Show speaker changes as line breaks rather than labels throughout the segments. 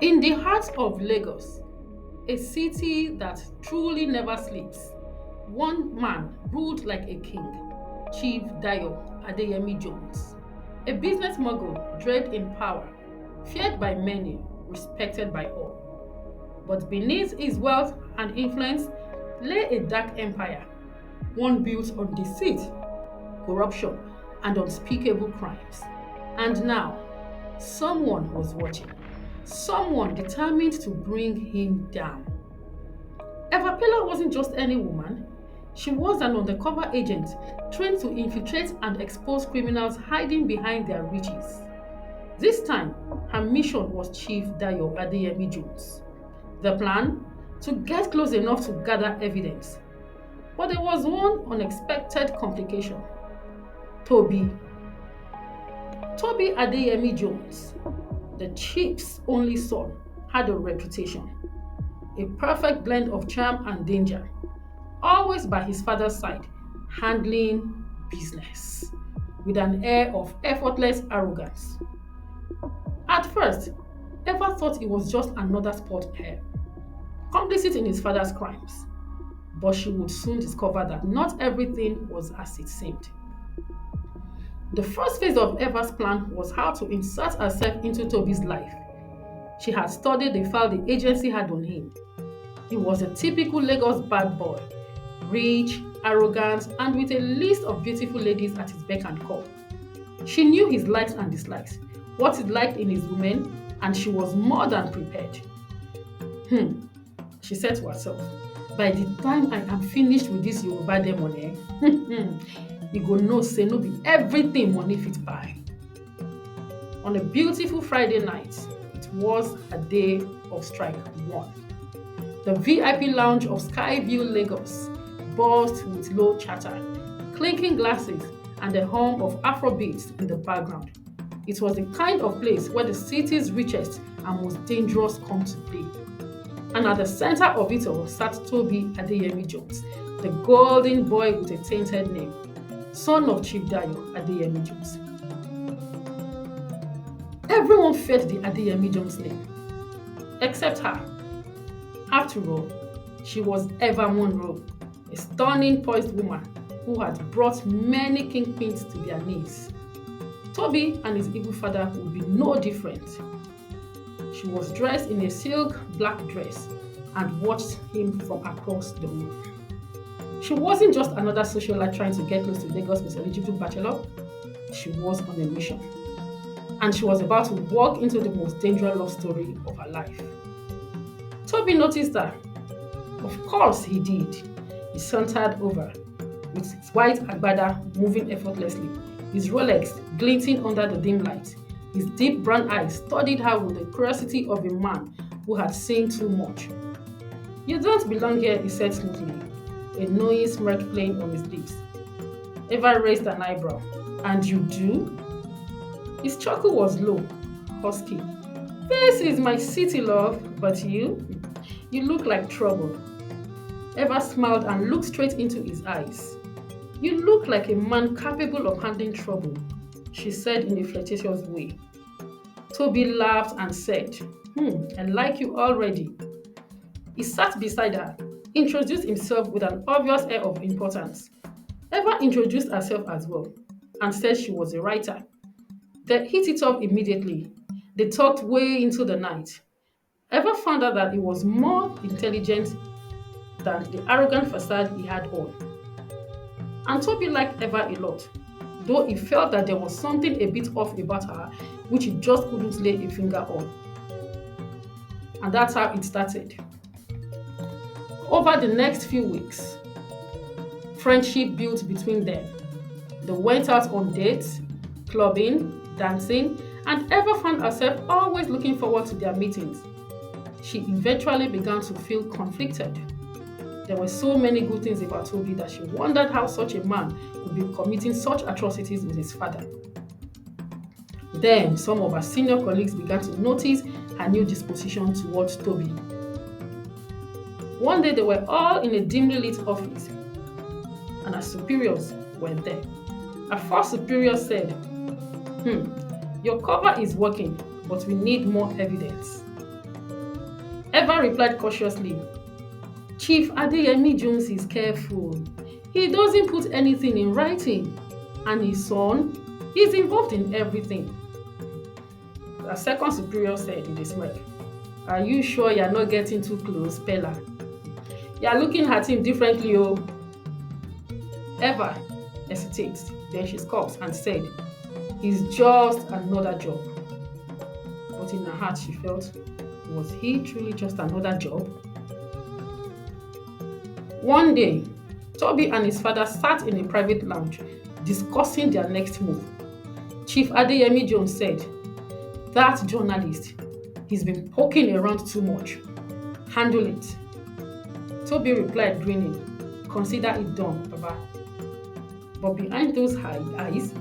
In the heart of Lagos, a city that truly never sleeps, one man ruled like a king, Chief Dayo Adeyemi Jones. A business mogul draped in power, feared by many, respected by all. But beneath his wealth and influence lay a dark empire, one built on deceit, corruption, and unspeakable crimes. And now, someone was watching. Someone determined to bring him down. Eva Pela wasn't just any woman. She was an undercover agent trained to infiltrate and expose criminals hiding behind their riches. This time, her mission was Chief Dayo Adeyemi Jones. The plan? To get close enough to gather evidence. But there was one unexpected complication. Toby. Toby Adeyemi Jones, the chief's only son, had a reputation. A perfect blend of charm and danger. Always by his father's side, handling business with an air of effortless arrogance. At first, Eva thought he was just another sport heir, complicit in his father's crimes. But she would soon discover that not everything was as it seemed. The first phase of Eva's plan was how to insert herself into Toby's life. She had studied the file the agency had on him. He was a typical Lagos bad boy, rich, arrogant, and with a list of beautiful ladies at his beck and call. She knew his likes and dislikes, what he liked in his women, and she was more than prepared. She said to herself, by the time I am finished with this Yoruba demon, you go know say no be everything money fit buy. On a beautiful Friday night, it was a day of strike one. The VIP lounge of Skyview Lagos buzzed with low chatter, clinking glasses, and the hum of Afrobeats in the background. It was the kind of place where the city's richest and most dangerous come to play. And at the center of it all sat Toby Adeyemi Jones, the golden boy with a tainted name, son of Chief Dayo Adeyemi Jones. Everyone feared the Adeyemi Jones name, except her. After all, she was Eva Monroe, a stunning poised woman who had brought many kingpins to their knees. Toby and his evil father would be no different. She was dressed in a silk black dress and watched him from across the room. She wasn't just another socialite trying to get close to Lagos' most eligible bachelor. She was on a mission. And she was about to walk into the most dangerous love story of her life. Toby noticed her. Of course he did. He sauntered over, with his white agbada moving effortlessly, his Rolex glinting under the dim light. His deep brown eyes studied her with the curiosity of a man who had seen too much. You don't belong here, he said smoothly, a knowing smirk playing on his lips. Eva raised an eyebrow. And you do? His chuckle was low, husky. This is my city, love, but you? You look like trouble. Eva smiled and looked straight into his eyes. You look like a man capable of handling trouble, she said in a flirtatious way. Toby laughed and said, I like you already. He sat beside her, introduced himself with an obvious air of importance. Eva introduced herself as well and said she was a writer. They hit it off immediately. They talked way into the night. Eva found out that he was more intelligent than the arrogant facade he had on. And Toby liked Eva a lot, though he felt that there was something a bit off about her which he just couldn't lay a finger on. And that's how it started. Over the next few weeks, friendship built between them. They went out on dates, clubbing, dancing, and Eva found herself always looking forward to their meetings. She eventually began to feel conflicted. There were so many good things about Toby that she wondered how such a man could be committing such atrocities with his father. Then some of her senior colleagues began to notice her new disposition towards Toby. One day they were all in a dimly lit office, and her superiors were there. Her first superior said, your cover is working, but we need more evidence. Eva replied cautiously, Chief Adeyemi Jones is careful. He doesn't put anything in writing. And his son is involved in everything. A second superior said with a smirk, Are you sure you're not getting too close, Pella? You're looking at him differently, oh. Eva hesitates, then she scoffs and said, It's just another job. But in her heart she felt, was he truly just another job? One day, Toby and his father sat in a private lounge discussing their next move. Chief Adeyemi Jones said, That journalist, he's been poking around too much. Handle it. Toby replied, grinning, Consider it done, Baba. But behind those eyes,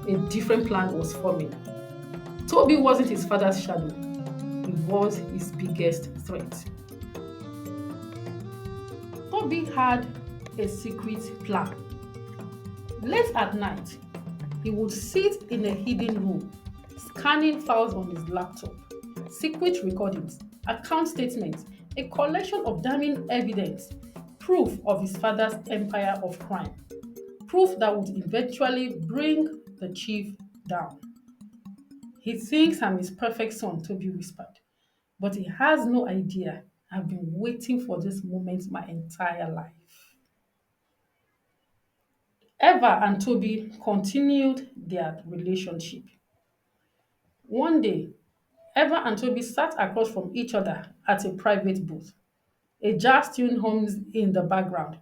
a different plan was forming. Toby wasn't his father's shadow, he was his biggest threat. Toby had a secret plan. Late at night, he would sit in a hidden room, scanning files on his laptop, secret recordings, account statements, a collection of damning evidence, proof of his father's empire of crime, proof that would eventually bring the chief down. He thinks I'm his perfect son, Toby whispered, but he has no idea I've been waiting for this moment my entire life. Eva and Toby continued their relationship. One day, Eva and Toby sat across from each other at a private booth. A jazz tune hums in the background.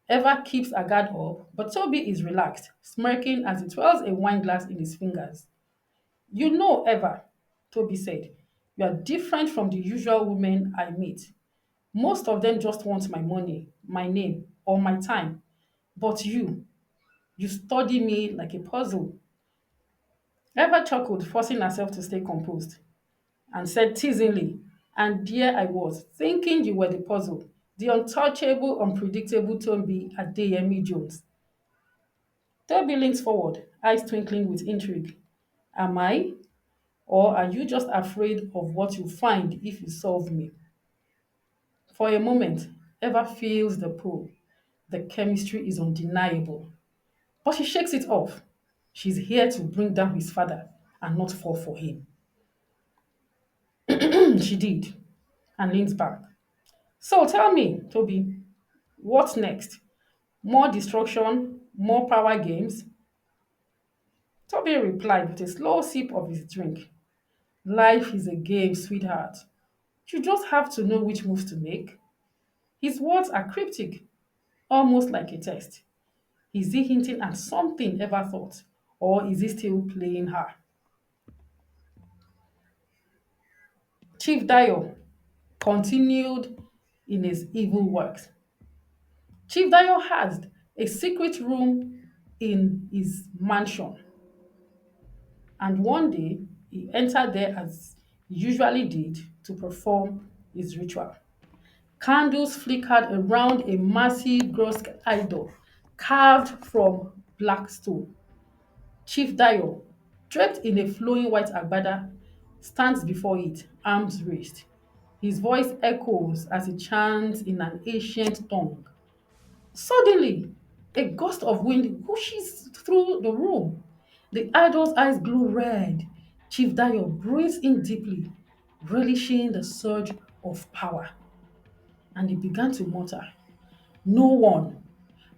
Eva keeps a guard up, but Toby is relaxed, smirking as he twirls a wine glass in his fingers. You know, Eva, Toby said, you are different from the usual women I meet. Most of them just want my money, my name, or my time. But you study me like a puzzle. Eva chuckled, forcing herself to stay composed, and said teasingly, And there I was, thinking you were the puzzle, the untouchable, unpredictable Toby Adeyemi Jones. Toby leans forward, eyes twinkling with intrigue. Am I? Or are you just afraid of what you find if you solve me? For a moment, Eva feels the pull. The chemistry is undeniable. But she shakes it off. She's here to bring down his father and not fall for him. She did, and leans back. So tell me, Toby, what's next? More destruction? More power games? Toby replied with a slow sip of his drink. Life is a game, sweetheart. You just have to know which moves to make. His words are cryptic, almost like a test. Is he hinting at something ever thought? Or is he still playing her? Chief Dio continued in his evil works. Chief Dio had a secret room in his mansion, and one day he entered there as he usually did to perform his ritual. Candles flickered around a massive gross idol carved from black stone. Chief Dio, draped in a flowing white agbada, stands before it, arms raised. His voice echoes as he chants in an ancient tongue. Suddenly, a gust of wind whooshes through the room. The idol's eyes glow red. Chief Dio breathes in deeply, relishing the surge of power. And he began to mutter, No one,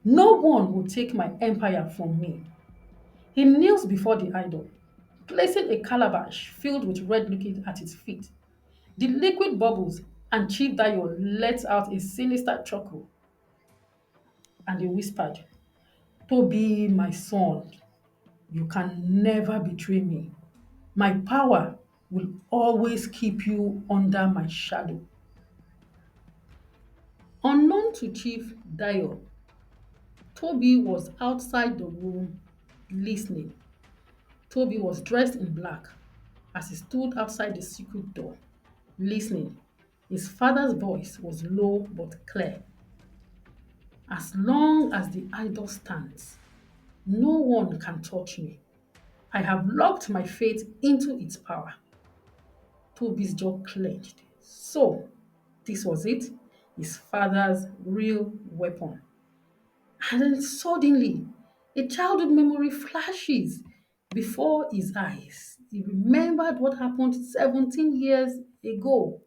no one will take my empire from me. He kneels before the idol, placing a calabash filled with red liquid at its feet. The liquid bubbles, and Chief Dio lets out a sinister chuckle, and he whispered, Toby, my son, you can never betray me. My power will always keep you under my shadow. Unknown to Chief Dio, Toby was outside the room listening. Toby was dressed in black as he stood outside the secret door, listening. His father's voice was low but clear. As long as the idol stands, no one can touch me. I have locked my fate into its power. Toby's jaw clenched. So, This was it, his father's real weapon. And then suddenly, a childhood memory flashes before his eyes. He remembered what happened 17 years ago.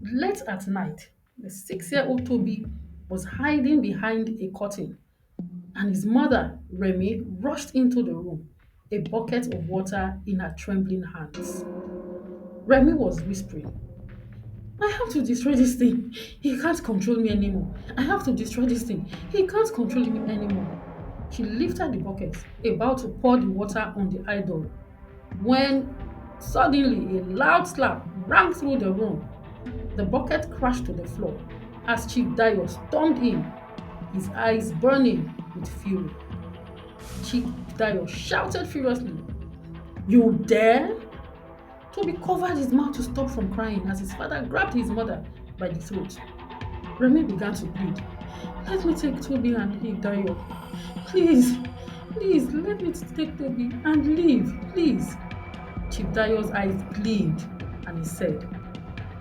Late at night, the 6-year-old Toby was hiding behind a curtain, and his mother, Remy, rushed into the room, a bucket of water in her trembling hands. Remy was whispering, I have to destroy this thing. He can't control me anymore. I have to destroy this thing. He can't control me anymore. She lifted the bucket, about to pour the water on the idol, when suddenly a loud slap rang through the room. The bucket crashed to the floor as Chief Dio stormed in, his eyes burning with fury. Chief Dio shouted furiously, You dare? Toby covered his mouth to stop from crying as his father grabbed his mother by the throat. Remy began to plead. Let me take Toby and leave, Dio. Please, please, let me take Toby and leave, please. Chief Dio's eyes gleamed and he said,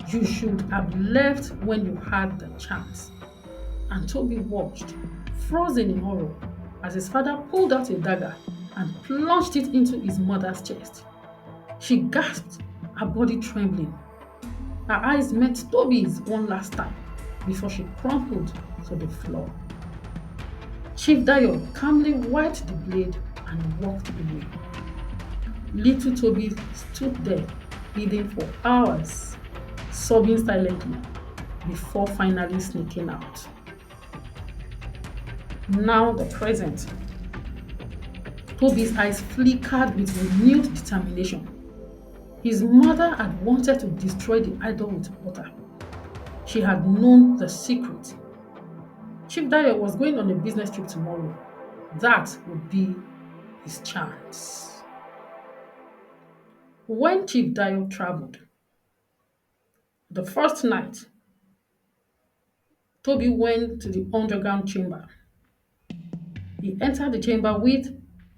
You should have left when you had the chance. And Toby watched, frozen in horror, as his father pulled out a dagger and plunged it into his mother's chest. She gasped, her body trembling. Her eyes met Toby's one last time before she crumpled to the floor. Chief Dio calmly wiped the blade and walked away. Little Toby stood there, bleeding for hours, sobbing silently before finally sneaking out. Now the present. Toby's eyes flickered with renewed determination. His mother had wanted to destroy the idol with water. She had known the secret. Chief Dio was going on a business trip tomorrow. That would be his chance. When Chief Dio traveled, the first night, Toby went to the underground chamber. He entered the chamber with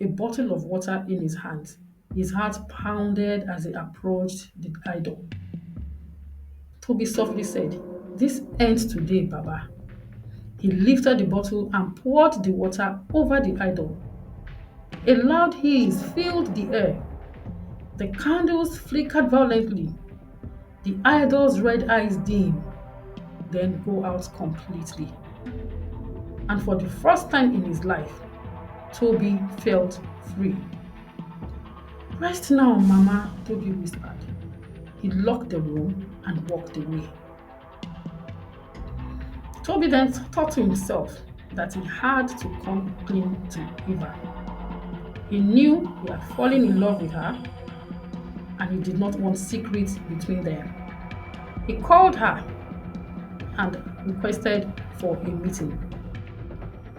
a bottle of water in his hand. His heart pounded as he approached the idol. Toby softly said, This ends today, Baba. He lifted the bottle and poured the water over the idol. A loud hiss filled the air. The candles flickered violently. The idol's red eyes dim, then go out completely. And for the first time in his life, Toby felt free. Rest now, Mama, Toby whispered. He locked the room and walked away. Toby then thought to himself that he had to come clean to Eva. He knew he had fallen in love with her and he did not want secrets between them. He called her and requested for a meeting.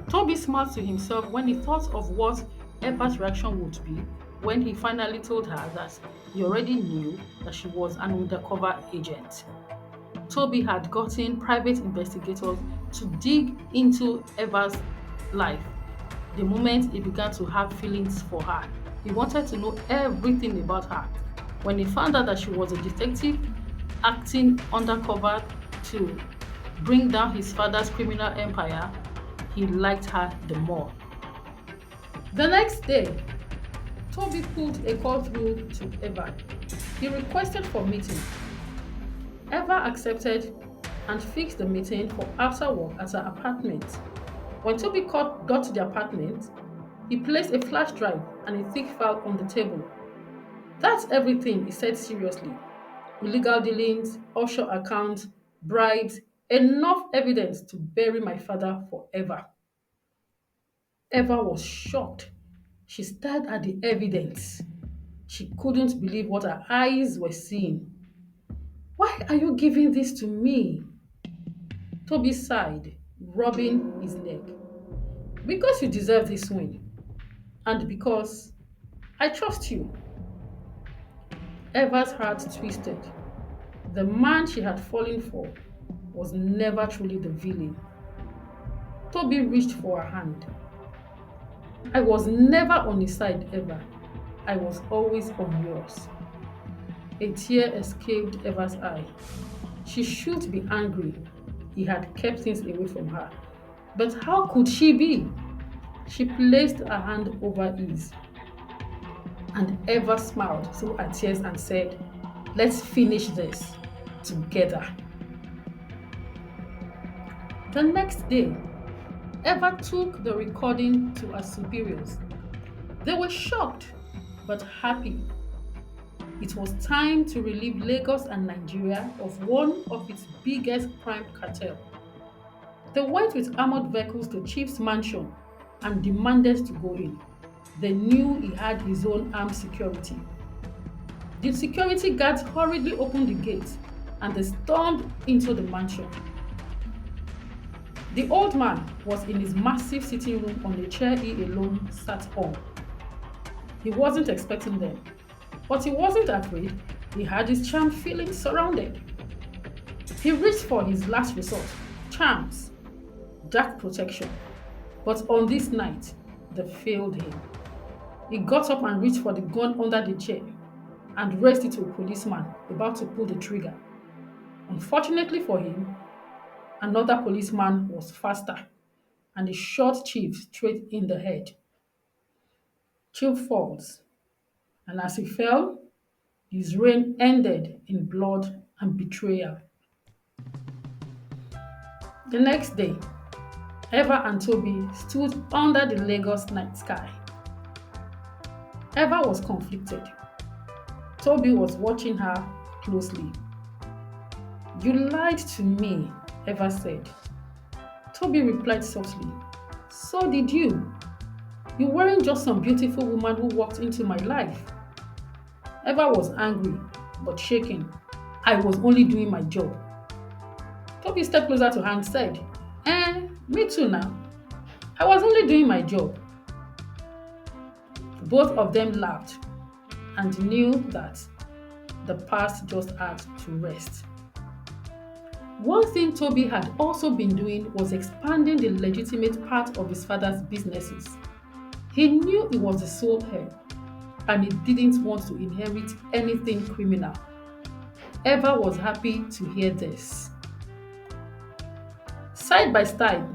Toby smiled to himself when he thought of what Eva's reaction would be when he finally told her that he already knew that she was an undercover agent. Toby had gotten private investigators to dig into Eva's life. The moment he began to have feelings for her, he wanted to know everything about her. When he found out that she was a detective acting undercover to bring down his father's criminal empire, he liked her the more. The next day, Toby pulled a call through to Eva. He requested for a meeting. Eva accepted and fixed the meeting for after work at her apartment. When Toby got to the apartment, he placed a flash drive and a thick file on the table. That's everything, he said seriously. Illegal dealings, offshore accounts, bribes, enough evidence to bury my father forever. Eva was shocked. She stared at the evidence. She couldn't believe what her eyes were seeing. Why are you giving this to me? Toby sighed, rubbing his leg. Because you deserve this win. And because I trust you. Eva's heart twisted. The man she had fallen for was never truly the villain. Toby reached for her hand. I was never on his side ever. I was always on yours. A tear escaped Eva's eye. She should be angry. He had kept things away from her. But how could she be? She placed her hand over his and Eva smiled through her tears and said, "Let's finish this together." The next day, Eva took the recording to her superiors. They were shocked but happy. It was time to relieve Lagos and Nigeria of one of its biggest crime cartel. They went with armored vehicles to Chief's mansion and demanded to go in. They knew he had his own armed security. The security guards hurriedly opened the gate and they stormed into the mansion. The old man was in his massive sitting room on a chair he alone sat on. He wasn't expecting them, but he wasn't afraid. He had his charm feeling surrounded. He reached for his last resort, charms, dark protection. But on this night, they failed him. He got up and reached for the gun under the chair and raised it to a policeman about to pull the trigger. Unfortunately for him, another policeman was faster and he shot Chief straight in the head. Chief falls, and as he fell, his reign ended in blood and betrayal. The next day, Eva and Toby stood under the Lagos night sky. Eva was conflicted. Toby was watching her closely. "You lied to me," Eva said. Toby replied softly, "So did you. You weren't just some beautiful woman who walked into my life." Eva was angry but shaking. "I was only doing my job." Toby stepped closer to her and said, Me too now. I was only doing my job." Both of them laughed and knew that the past just had to rest. One thing Toby had also been doing was expanding the legitimate part of his father's businesses. He knew he was the sole heir and he didn't want to inherit anything criminal. Eva was happy to hear this. Side by side,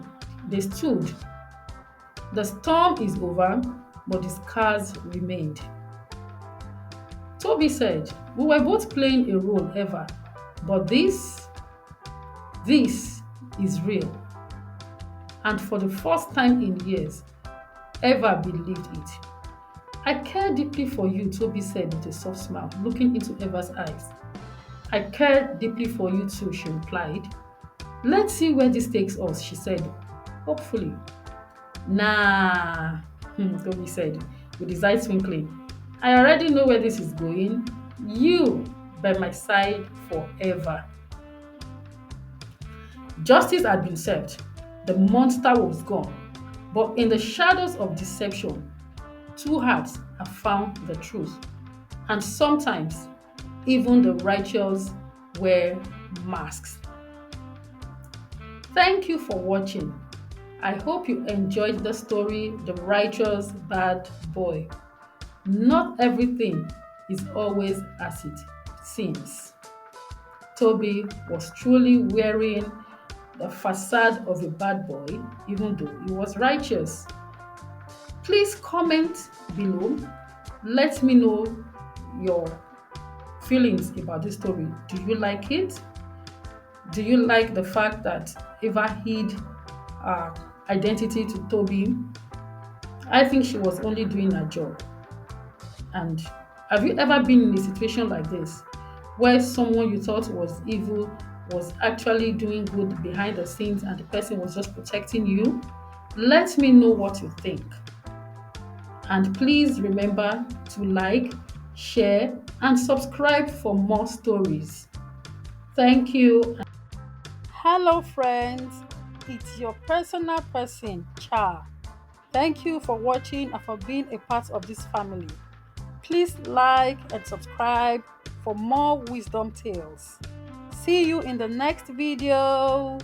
they stood. The storm is over, but the scars remained. Toby said, "We were both playing a role, Eva, but this is real." And for the first time in years, Eva believed it. "I care deeply for you," Toby said with a soft smile, looking into Eva's eyes. "I care deeply for you too," she replied. "Let's see where this takes us," she said, hopefully. "Nah," Toby said, with his eyes twinkling. "I already know where this is going. You by my side forever." Justice had been served. The monster was gone. But in the shadows of deception, two hearts have found the truth. And sometimes, even the righteous wear masks. Thank you for watching. I hope you enjoyed the story, The Righteous Bad Boy. Not everything is always as it seems. Toby was truly wearing the facade of a bad boy, even though he was righteous. Please comment below. Let me know your feelings about this story. Do you like it? Do you like the fact that Eva hid her identity to Toby? I think she was only doing her job. And have you ever been in a situation like this, where someone you thought was evil was actually doing good behind the scenes and the person was just protecting you? Let me know what you think. And please remember to like, share, and subscribe for more stories. Thank you. Hello friends, it's your personal person, Cha. Thank you for watching and for being a part of this family. Please like and subscribe for more wisdom tales. See you in the next video.